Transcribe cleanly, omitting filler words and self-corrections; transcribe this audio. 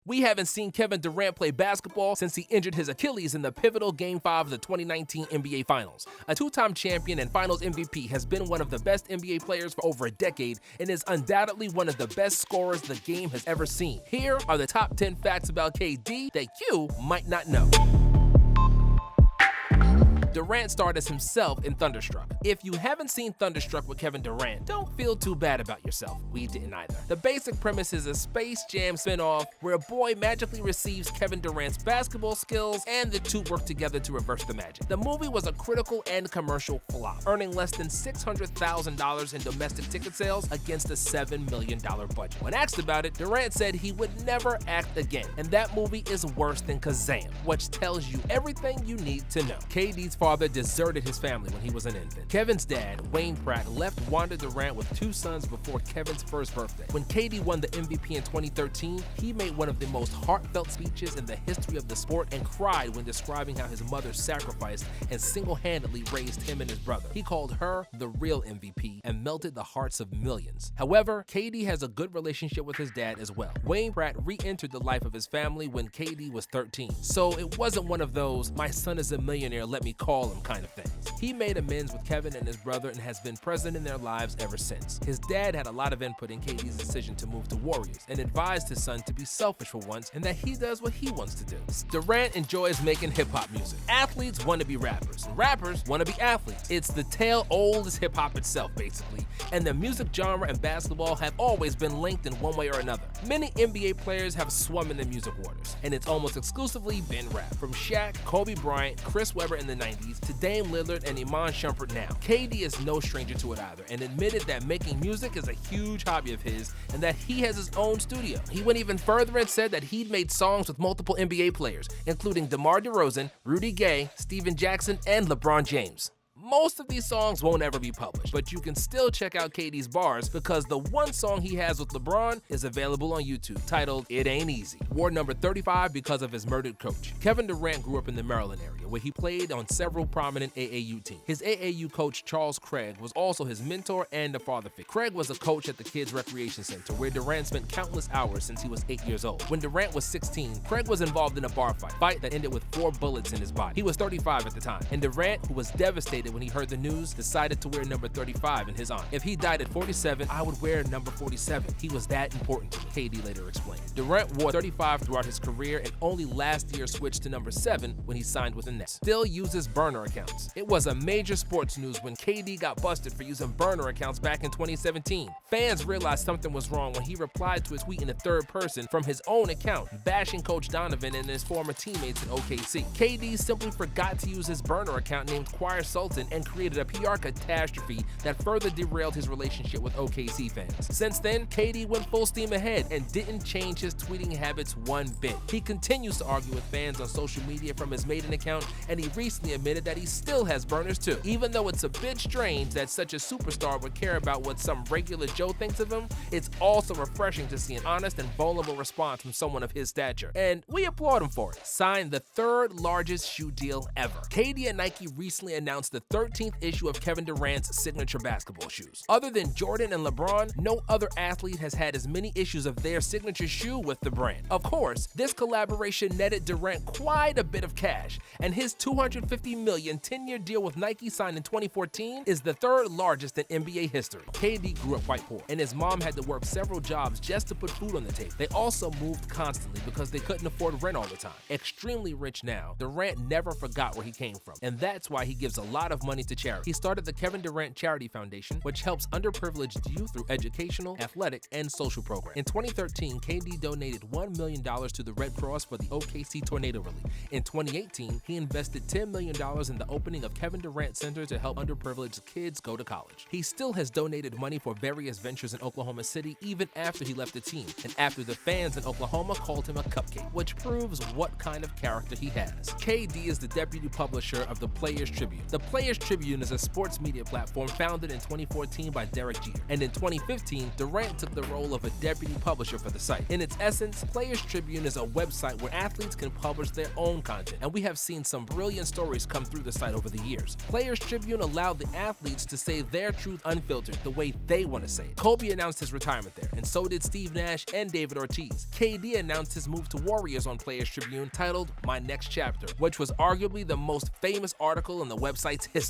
We haven't seen Kevin Durant play basketball since he injured his Achilles in the pivotal Game 5 of the 2019 NBA Finals. A two-time champion and Finals MVP has been one of the best NBA players for over a decade and is undoubtedly one of the best scorers the game has ever seen. Here are the top 10 facts about KD that you might not know. Durant starred as himself in Thunderstruck. If you haven't seen Thunderstruck with Kevin Durant, don't feel too bad about yourself. We didn't either. The basic premise is a Space Jam spin-off where a boy magically receives Kevin Durant's basketball skills and the two work together to reverse the magic. The movie was a critical and commercial flop, earning less than $600,000 in domestic ticket sales against a $7 million budget. When asked about it, Durant said he would never act again, and that movie is worse than Kazam, which tells you everything you need to know. KD's father deserted his family when he was an infant. Kevin's dad, Wayne Pratt, left Wanda Durant with two sons before Kevin's first birthday. When KD won the MVP in 2013, he made one of the most heartfelt speeches in the history of the sport and cried when describing how his mother sacrificed and single-handedly raised him and his brother. He called her the real MVP and melted the hearts of millions. However, KD has a good relationship with his dad as well. Wayne Pratt re-entered the life of his family when KD was 13, so it wasn't one of those "my son is a millionaire, let me call him" kind of things. He made amends with Kevin and his brother and has been present in their lives ever since. His dad had a lot of input in KD's decision to move to Warriors and advised his son to be selfish for once and that he does what he wants to do. Durant enjoys making hip-hop music. Athletes want to be rappers, and rappers want to be athletes. It's the tale old as hip-hop itself, basically, and the music genre and basketball have always been linked in one way or another. Many NBA players have swum in the music waters, and it's almost exclusively been rap. From Shaq, Kobe Bryant, Chris Webber in the 90s, to Dame Lillard and Iman Shumpert now. KD is no stranger to it either and admitted that making music is a huge hobby of his and that he has his own studio. He went even further and said that he'd made songs with multiple NBA players, including DeMar DeRozan, Rudy Gay, Steven Jackson, and LeBron James. Most of these songs won't ever be published, but you can still check out KD's bars because the one song he has with LeBron is available on YouTube, titled "It Ain't Easy." Ward number 35 because of his murdered coach. Kevin Durant grew up in the Maryland area, where he played on several prominent AAU teams. His AAU coach, Charles Craig, was also his mentor and a father figure. Craig was a coach at the Kids Recreation Center, where Durant spent countless hours since he was 8 years old. When Durant was 16, Craig was involved in a bar fight that ended with 4 bullets in his body. He was 35 at the time, and Durant, who was devastated when he heard the news, decided to wear number 35 in his honor. If he died at 47, I would wear number 47. He was that important to me, KD later explained. Durant wore 35 throughout his career and only last year switched to number 7 when he signed with the Nets. Still uses burner accounts. It was a major sports news when KD got busted for using burner accounts back in 2017. Fans realized something was wrong when he replied to a tweet in the third person from his own account, bashing Coach Donovan and his former teammates in OKC. KD simply forgot to use his burner account named Choir Sultan and created a PR catastrophe that further derailed his relationship with OKC fans. Since then, KD went full steam ahead and didn't change his tweeting habits one bit. He continues to argue with fans on social media from his maiden account, and he recently admitted that he still has burners too. Even though it's a bit strange that such a superstar would care about what some regular Joe thinks of him, it's also refreshing to see an honest and vulnerable response from someone of his stature, and we applaud him for it. Signed the 3rd largest shoe deal ever. KD and Nike recently announced the 13th issue of Kevin Durant's signature basketball shoes. Other than Jordan and LeBron, no other athlete has had as many issues of their signature shoe with the brand. Of course, this collaboration netted Durant quite a bit of cash, and his $250 million 10-year deal with Nike signed in 2014 is the 3rd largest in NBA history. KD grew up quite poor, and his mom had to work several jobs just to put food on the table. They also moved constantly because they couldn't afford rent all the time. Extremely rich now, Durant never forgot where he came from, and that's why he gives a lot of money to charity. He started the Kevin Durant Charity Foundation, which helps underprivileged youth through educational, athletic, and social programs. In 2013, KD donated $1 million to the Red Cross for the OKC tornado relief. In 2018, he invested $10 million in the opening of Kevin Durant Center to help underprivileged kids go to college. He still has donated money for various ventures in Oklahoma City even after he left the team, and after the fans in Oklahoma called him a cupcake, which proves what kind of character he has. KD is the deputy publisher of the Players Tribune. The Players Players Tribune is a sports media platform founded in 2014 by Derek Jeter, and in 2015, Durant took the role of a deputy publisher for the site. In its essence, Players Tribune is a website where athletes can publish their own content, and we have seen some brilliant stories come through the site over the years. Players Tribune allowed the athletes to say their truth unfiltered, the way they want to say it. Kobe announced his retirement there, and so did Steve Nash and David Ortiz. KD announced his move to Warriors on Players Tribune, titled My Next Chapter, which was arguably the most famous article in the website's history.